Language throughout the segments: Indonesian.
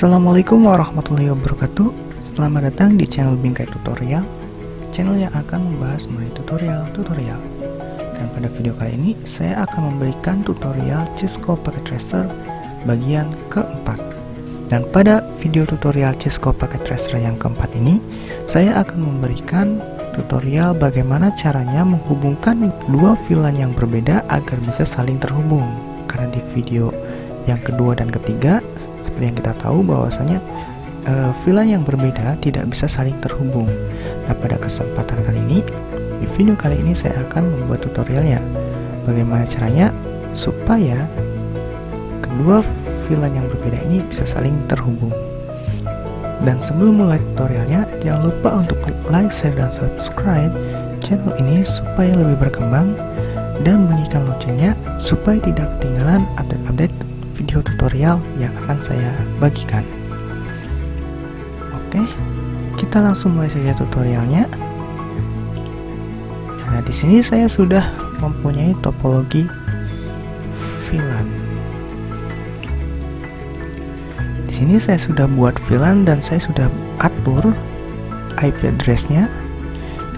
Assalamualaikum warahmatullahi wabarakatuh. Selamat datang di channel Bingkai Tutorial, channel yang akan membahas mengenai tutorial. Dan pada video kali ini saya akan memberikan tutorial Cisco Packet Tracer bagian keempat. Dan pada video tutorial Cisco Packet Tracer yang keempat ini, saya akan memberikan tutorial bagaimana caranya menghubungkan dua VLAN yang berbeda agar bisa saling terhubung. Karena di video yang kedua dan ketiga, seperti yang kita tahu bahwasanya VLAN yang berbeda tidak bisa saling terhubung. Nah, pada kesempatan kali ini, di video kali ini saya akan membuat tutorialnya bagaimana caranya supaya kedua VLAN yang berbeda ini bisa saling terhubung. Dan sebelum mulai tutorialnya, jangan lupa untuk klik like, share, dan subscribe channel ini supaya lebih berkembang, dan bunyikan loncengnya supaya tidak ketinggalan update-update video tutorial yang akan saya bagikan. Oke, kita langsung mulai saja tutorialnya. Nah, di sini saya sudah mempunyai topologi VLAN. Di sini saya sudah buat VLAN dan saya sudah atur IP address-nya.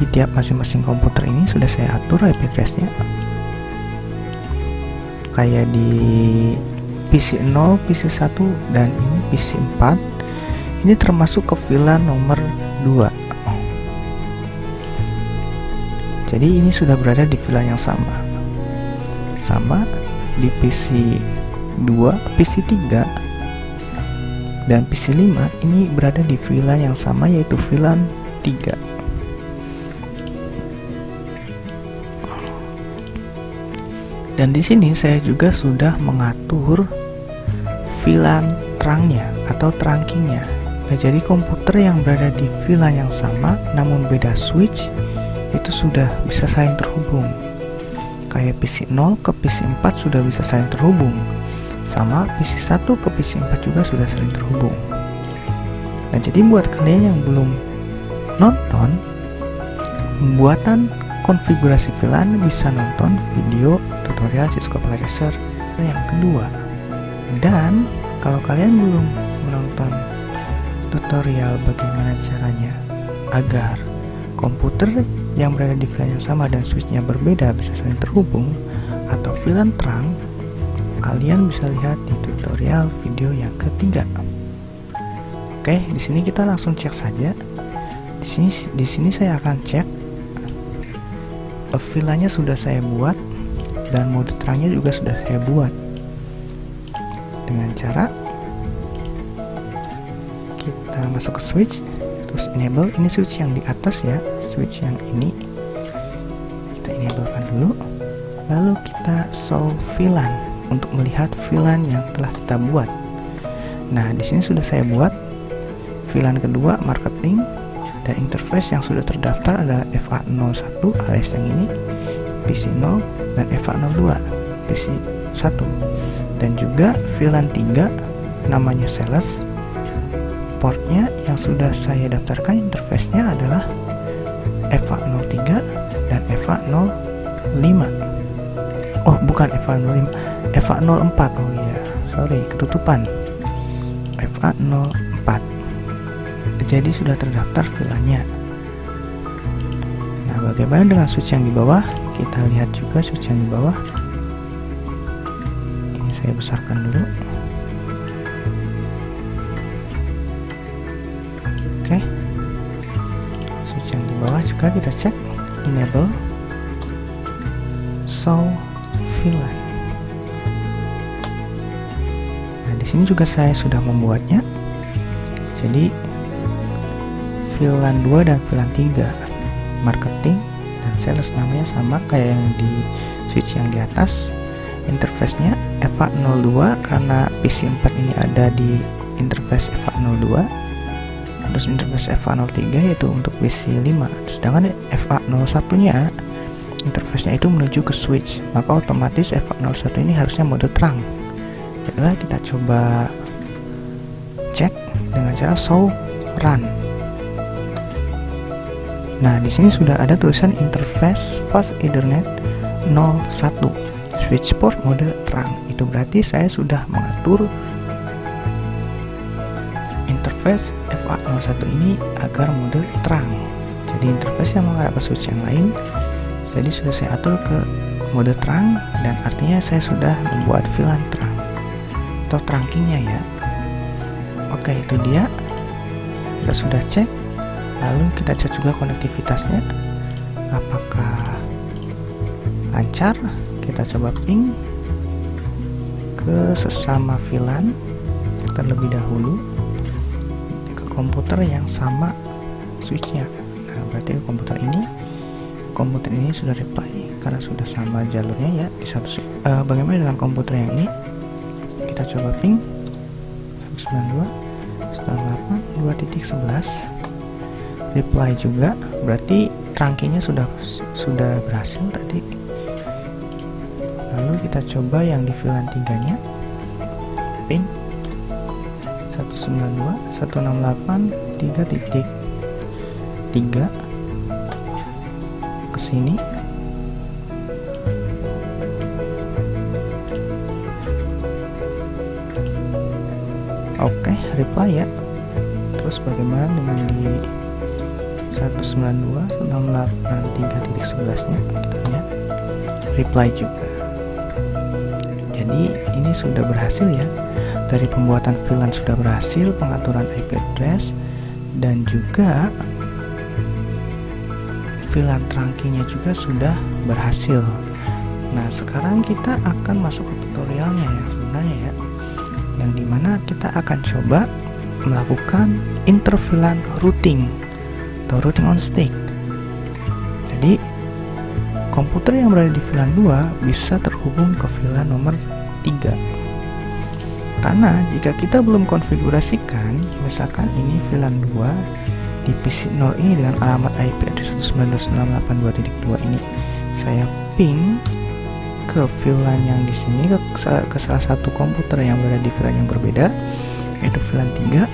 Di tiap masing-masing komputer ini sudah saya atur IP address-nya. Kayak di PC 0, PC 1, dan ini PC 4. Ini termasuk ke VLAN nomor 2. Jadi ini sudah berada di VLAN yang sama. Sama di PC 2, PC 3, dan PC 5 ini berada di VLAN yang sama, yaitu VLAN 3. Dan di sini saya juga sudah mengatur VLAN terangnya atau trunking-nya. Nah, jadi komputer yang berada di VLAN yang sama namun beda switch itu sudah bisa saling terhubung. Kayak PC 0 ke PC 4 sudah bisa saling terhubung. Sama PC 1 ke PC 4 juga sudah saling terhubung. Nah, jadi buat kalian yang belum nonton pembuatan konfigurasi VLAN, bisa nonton video tutorial Cisco Packet Tracer yang kedua. Dan kalau kalian belum menonton tutorial bagaimana caranya agar komputer yang berada di VLAN yang sama dan switchnya berbeda bisa saling terhubung atau VLAN terang, kalian bisa lihat di tutorial video yang ketiga. Oke, di sini kita langsung cek saja. Di sini saya akan cek VLAN-nya sudah saya buat dan mode terangnya juga sudah saya buat. Dengan cara kita masuk ke switch, terus enable. Ini switch yang di atas ya, switch yang ini kita enablekan dulu, lalu kita show VLAN untuk melihat VLAN yang telah kita buat. Nah, di sini sudah saya buat VLAN kedua, marketing, dan interface yang sudah terdaftar adalah FA01 alias yang ini, PC 0, dan FA02 PC 1. Dan juga VLAN 3 namanya sales. Portnya yang sudah saya daftarkan interface-nya adalah FA03 dan FA05. Oh, bukan FA05, FA04. Oh iya, sorry, ketutupan. FA04. Jadi sudah terdaftar VLAN-nya. Nah, bagaimana dengan switch yang di bawah? Kita lihat juga switch yang di bawah. Saya besarkan dulu. Oke, switch yang di bawah juga kita cek, enable show VLAN. Nah, di sini juga saya sudah membuatnya. Jadi VLAN 2 dan VLAN 3, marketing dan sales namanya sama kayak yang di switch yang di atas. Interface-nya FA02 karena PC 4 ini ada di interface FA02. Terus interface FA03 yaitu untuk PC 5. Sedangkan FA01-nya interface-nya itu menuju ke switch, maka otomatis FA01 ini harusnya mode terang. Jadilah kita coba cek dengan cara show run. Nah, di sini sudah ada tulisan interface fast Ethernet 01. Switch port mode terang. Itu berarti saya sudah mengatur interface FA01 ini agar mode terang. Jadi interface yang mengarah ke switch yang lain, jadi sudah saya atur ke mode terang, dan artinya saya sudah membuat VLAN terang atau trunking-nya ya. Oke, itu dia. Kita sudah cek. Lalu kita cek juga konektivitasnya apakah lancar. Kita coba ping ke sesama VLAN terlebih dahulu ke komputer yang sama switchnya. Nah, berarti komputer ini sudah reply karena sudah sama jalurnya ya di satu. Bagaimana dengan komputer yang ini? Kita coba ping 192.168.2.11 reply juga, berarti trunkingnya sudah berhasil tadi. Lalu kita coba yang di VLAN 3 nya ping 192.168.3.3 ke sini. Oke, reply ya. Terus bagaimana dengan di 192.168.3.11 nya? Kita lihat reply juga. Jadi ini sudah berhasil ya. Dari pembuatan VLAN sudah berhasil, pengaturan IP address, dan juga VLAN trunkingnya juga sudah berhasil. Nah, sekarang kita akan masuk ke tutorialnya ya sebenarnya ya, yang dimana kita akan coba melakukan inter VLAN routing atau routing on stick. Jadi komputer yang berada di VLAN 2 bisa terhubung ke VLAN nomor 3. Karena jika kita belum konfigurasikan, misalkan ini VLAN 2 di PC 0 ini dengan alamat IP address 192.168.2.2 ini, saya ping ke VLAN yang di sini ke salah satu komputer yang berada di VLAN yang berbeda, yaitu VLAN 3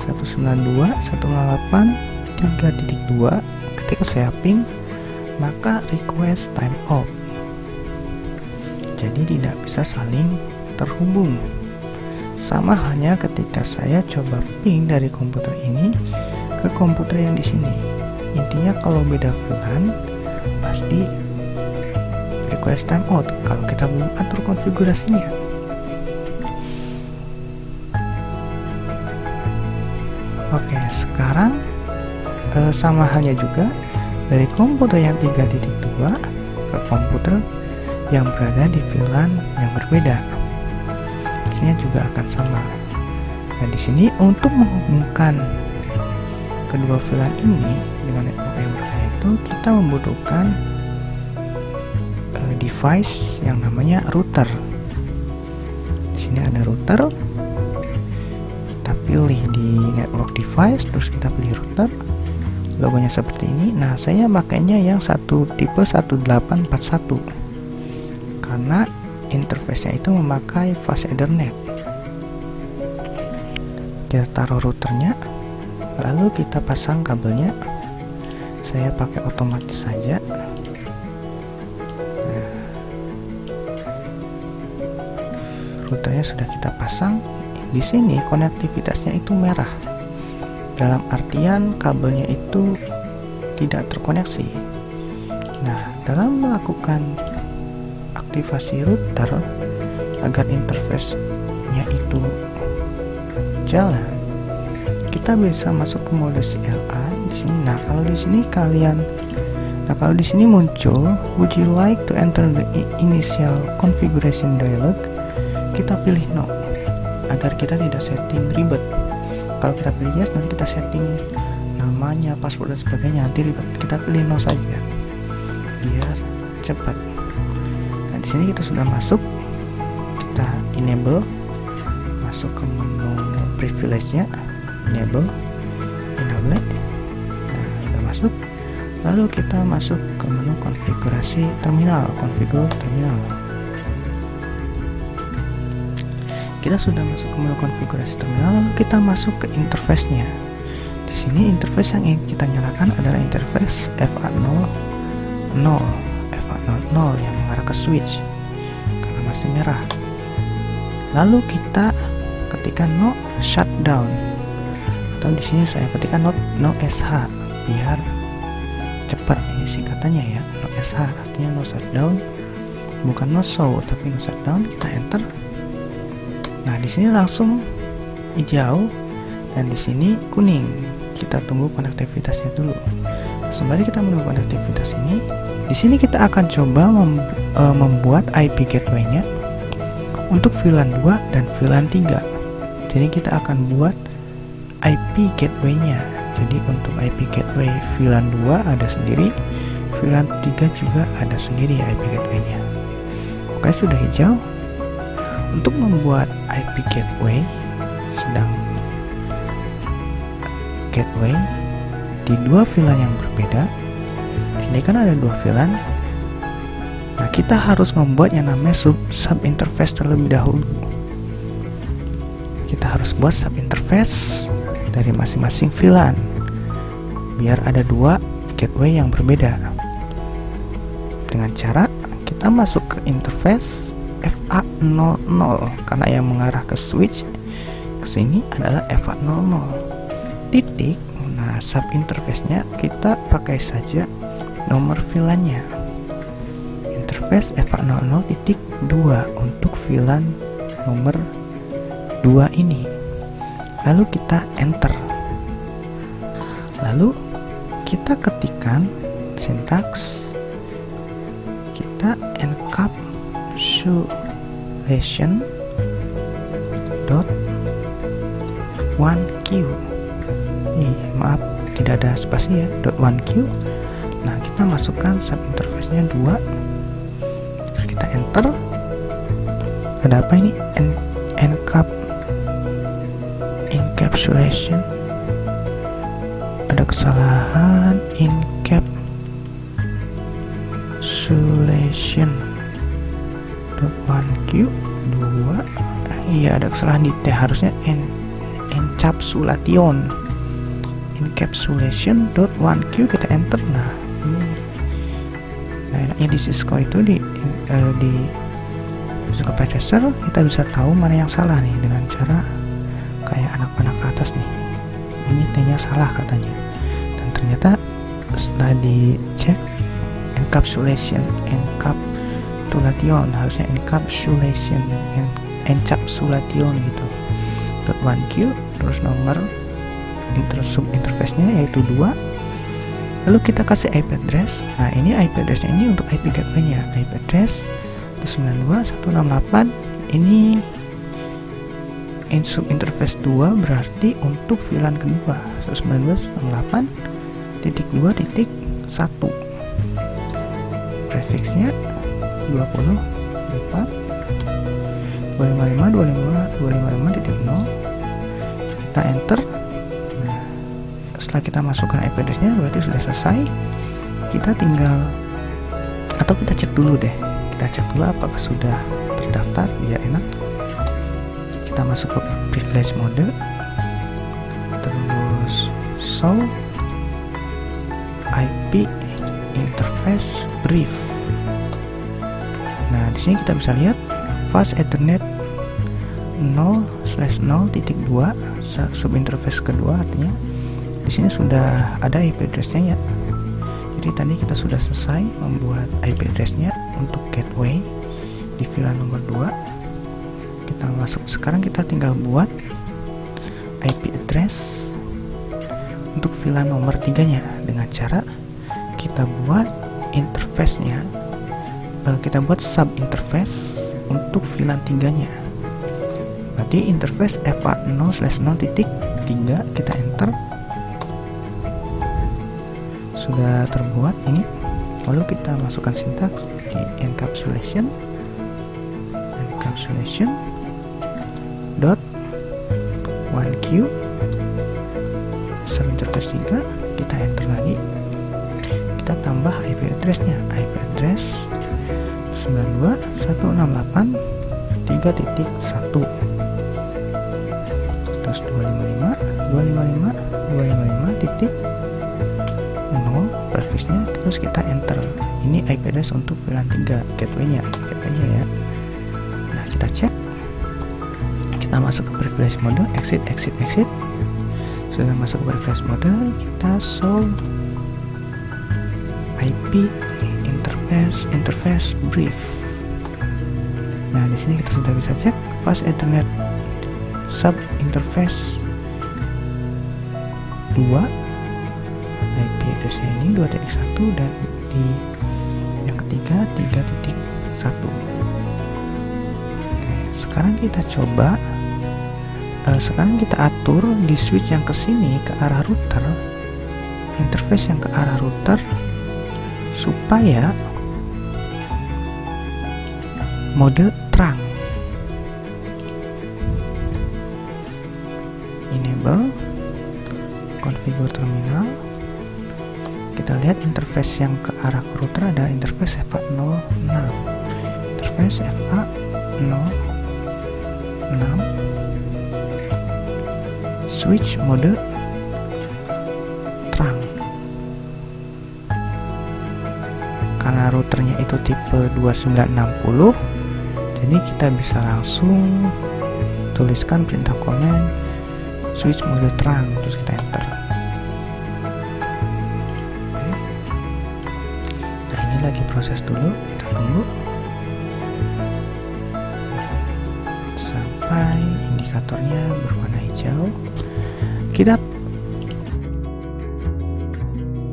192.168.3.2. Ketika saya ping, maka request timeout. Jadi tidak bisa saling terhubung. Sama halnya ketika saya coba ping dari komputer ini ke komputer yang di sini. Intinya kalau beda VLAN pasti request timeout kalau kita belum atur konfigurasinya. Oke, sekarang sama halnya juga dari komputer yang 3.2 ke komputer yang berada di VLAN yang berbeda. Hasilnya juga akan sama. Nah, di sini untuk menghubungkan kedua VLAN ini dengan network yang berbeda itu kita membutuhkan device yang namanya router. Di sini ada router. Kita pilih di network device, terus kita pilih router. Logonya seperti ini. Nah, saya pakainya yang tipe 1841 karena interface-nya itu memakai fast Ethernet. Kita taruh routernya, lalu kita pasang kabelnya. Saya pakai otomatis saja. Nah, routernya sudah kita pasang. Di sini konektivitasnya itu merah. Dalam artian kabelnya itu tidak terkoneksi. Nah, dalam melakukan aktivasi router agar interface-nya itu jalan, kita bisa masuk ke mode CLI di sini. Nah, kalau di sini muncul would you like to enter the initial configuration dialog, kita pilih no agar kita tidak setting ribet. Kalau kita pilih yes, nanti kita setting namanya, password dan sebagainya, nanti ribet. Kita pilih no saja biar cepat. Nah, di sini kita sudah masuk, kita enable, masuk ke menu privilege-nya, enable. Nah, sudah masuk. Lalu kita masuk ke menu konfigurasi terminal, configure terminal. Kita sudah masuk ke menu konfigurasi terminal, lalu kita masuk ke interface-nya. Di sini interface yang ingin kita nyalakan adalah interface FA00 yang mengarah ke switch karena masih merah. Lalu kita ketikkan no shutdown, atau di sini saya ketikkan no sh biar cepat. Ini singkatannya ya, no sh artinya no shutdown, bukan no show tapi no shutdown. Kita enter. Nah, di sini langsung hijau dan di sini kuning. Kita tunggu konektivitasnya dulu. Sembari kita menunggu konektivitas ini, di sini kita akan coba membuat IP gateway-nya untuk VLAN 2 dan VLAN 3. Jadi kita akan buat IP gateway-nya. Jadi untuk IP gateway VLAN 2 ada sendiri, VLAN 3 juga ada sendiri IP gateway-nya. Oke, sudah hijau. Untuk membuat IP gateway, sedang gateway di dua VLAN yang berbeda. Di sini kan ada dua VLAN. Nah, kita harus membuat yang namanya sub interface terlebih dahulu. Kita harus buat sub interface dari masing-masing VLAN biar ada dua gateway yang berbeda. Dengan cara kita masuk ke interface FA00 karena yang mengarah ke switch ke sini adalah FA00 titik. Nah, sub interface-nya kita pakai saja nomor VLAN-nya. Interface FA00.2 untuk VLAN nomor 2 ini. Lalu kita enter. Lalu kita ketikkan sintaks. Kita encapsulation dot 1q. Nih, maaf tidak ada spasi ya, dot 1q. Nah, kita masukkan sub interface-nya 2. Terus kita enter. Ada apa ini? Encapsulation. Ada kesalahan. Encapsulation dot 1q 2. Iya, ada kesalahan di T, harusnya encapsulation. Encapsulation dot 1q, kita enter. Nah, enaknya di Cisco itu di Cisco Predecessor kita bisa tahu mana yang salah nih dengan cara kayak anak-anak ke atas nih. Ini T-nya salah katanya. Dan ternyata setelah dicek encapsulation harusnya encapsulation gitu. Dot 1q terus nomor sub interface-nya yaitu 2. Lalu kita kasih IP address. Nah, ini IP address-nya ini untuk IP gateway-nya. IP address 192.168. Ini sub interface 2 berarti untuk VLAN kedua 192.168.2.1. Prefixnya 24 255.255.0. Kita enter. Setelah kita masukkan IP address-nya berarti sudah selesai. Kita tinggal, atau kita cek dulu deh. Kita cek dulu apakah sudah terdaftar biar enak. Kita masuk ke privilege mode. Terus show IP interface brief. Nah, di sini kita bisa lihat fast Ethernet 0/0.2 sub interface kedua, artinya di sini sudah ada IP address-nya ya. Jadi tadi kita sudah selesai membuat IP address-nya untuk gateway di VLAN nomor 2. Kita masuk, sekarang kita tinggal buat IP address untuk VLAN nomor 3-nya dengan cara kita buat interface-nya, kita buat sub interface untuk VLAN 3-nya. Berarti interface FA0/0.3, kita enter. Sudah terbuat ini. Lalu kita masukkan sintaks di encapsulation dot 1q sub interface 3. Kita enter lagi. Kita tambah IP address-nya. IP address 92.168.3.1 terus 255.255.0 prefixnya, terus kita enter. Ini IP address untuk VLAN 3 gateway-nya ya. Nah, kita cek. Kita masuk ke privilege mode, exit. Sudah masuk ke privilege mode, kita show IP interface brief. Nah, di sini kita sudah bisa cek fast Ethernet sub interface 2, IP address-nya ini 2.1 dan di yang ketiga 3.1. Oke, sekarang kita coba sekarang kita atur di switch yang ke sini ke arah router, interface yang ke arah router, supaya mode terang. Enable configure terminal. Kita lihat interface yang ke arah router ada interface FA06, interface FA06, switch mode terang. Karena routernya itu tipe 2960, jadi kita bisa langsung tuliskan perintah command switch mode terang, terus kita enter. Oke. Nah, ini lagi proses dulu, kita tunggu sampai indikatornya berwarna hijau.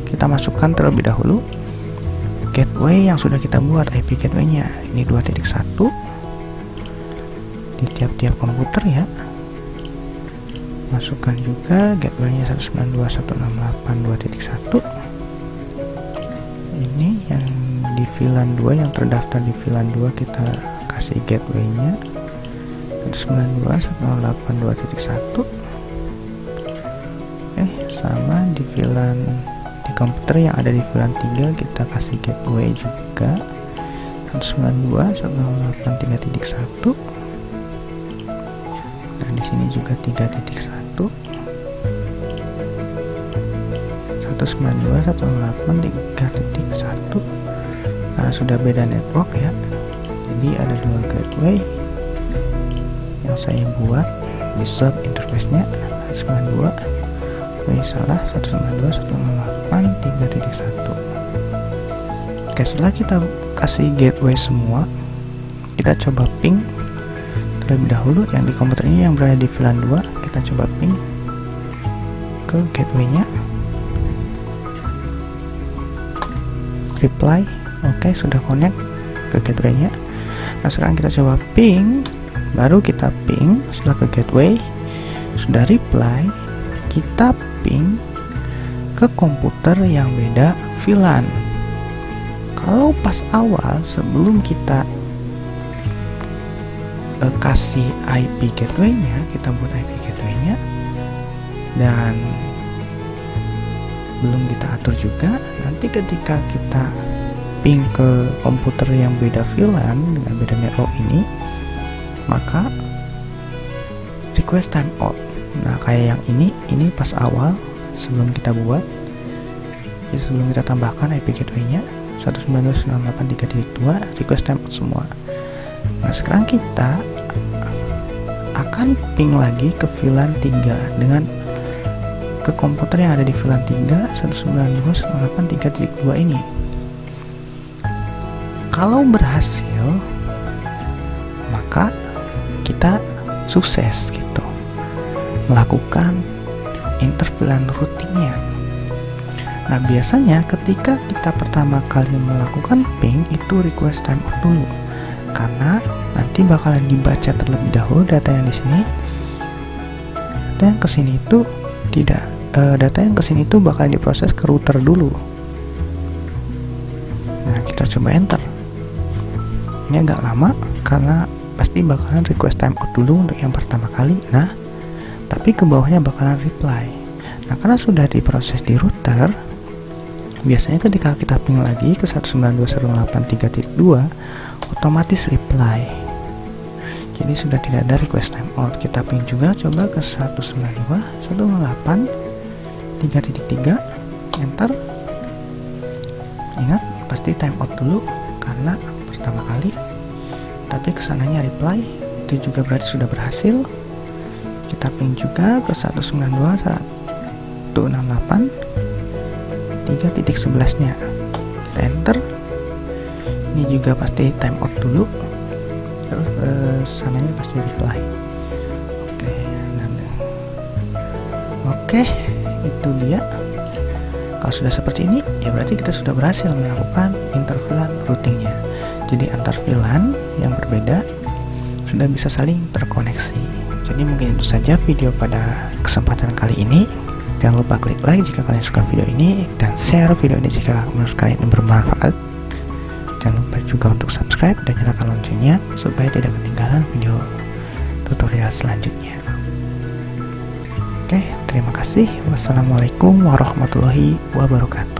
Kita masukkan terlebih dahulu gateway yang sudah kita buat, IP gateway-nya ini 2.1 di tiap-tiap komputer ya. Masukkan juga gateway-nya 192.168.2.1. Ini yang di VLAN 2, yang terdaftar di VLAN 2, kita kasih gateway-nya 192.168.2.1. Sama di VLAN di komputer yang ada di VLAN 3 kita kasih gateway juga 192.168.3.1. dan di sini juga 3.1 192.168.3.1. karena sudah beda network ya, jadi ada dua gateway yang saya buat di sub interface-nya 192. Salah 192.168.3.1. Oke, setelah kita kasih gateway semua, kita coba ping terlebih dahulu yang di komputer ini yang berada di VLAN 2. Kita coba ping ke gateway-nya, reply. Oke, sudah connect ke gateway-nya. Nah, sekarang kita coba ping, baru kita ping setelah ke gateway, sudah reply, kita ping ke komputer yang beda VLAN. Kalau pas awal sebelum kita kasih IP gateway-nya, kita buat IP gateway-nya dan belum kita atur juga, nanti ketika kita ping ke komputer yang beda VLAN dengan beda network ini, maka request timeout. Nah, kayak yang ini pas awal sebelum kita buat, jadi sebelum kita tambahkan IP gateway-nya 192.168.3.2, request timeout semua. Nah, sekarang kita akan ping lagi ke VLAN 3 dengan ke komputer yang ada di VLAN 3 192.168.3.2 ini. Kalau berhasil, maka kita sukses gitu melakukan interVLAN routingnya. Nah, biasanya ketika kita pertama kali melakukan ping itu request timeout dulu, karena nanti bakalan dibaca terlebih dahulu data yang di sini. Data yang kesini itu tidak, data yang kesini itu bakal diproses ke router dulu. Nah, kita coba enter. Ini agak lama karena pasti bakalan request timeout dulu untuk yang pertama kali. Nah, tapi ke bawahnya bakalan reply. Nah, karena sudah diproses di router, biasanya ketika kita ping lagi ke 192.168.3.2 otomatis reply. Jadi sudah tidak ada request timeout. Kita ping juga coba ke 192.168.3.3, enter. Ingat, pasti timeout dulu karena pertama kali. Tapi kesananya reply, itu juga berarti sudah berhasil. kita ping juga ke 192.168.3.11 nya. Kita enter. Ini juga pasti timeout dulu, terus sananya pasti reply. Oke, itu dia. Kalau sudah seperti ini, ya berarti kita sudah berhasil melakukan interVLAN routingnya. Jadi antar VLAN yang berbeda sudah bisa saling terkoneksi. Jadi mungkin itu saja video pada kesempatan kali ini. Jangan lupa klik like jika kalian suka video ini, dan share video ini jika menurut kalian ini bermanfaat. Jangan lupa juga untuk subscribe dan nyalakan loncengnya supaya tidak ketinggalan video tutorial selanjutnya. Oke, terima kasih. Wassalamualaikum warahmatullahi wabarakatuh.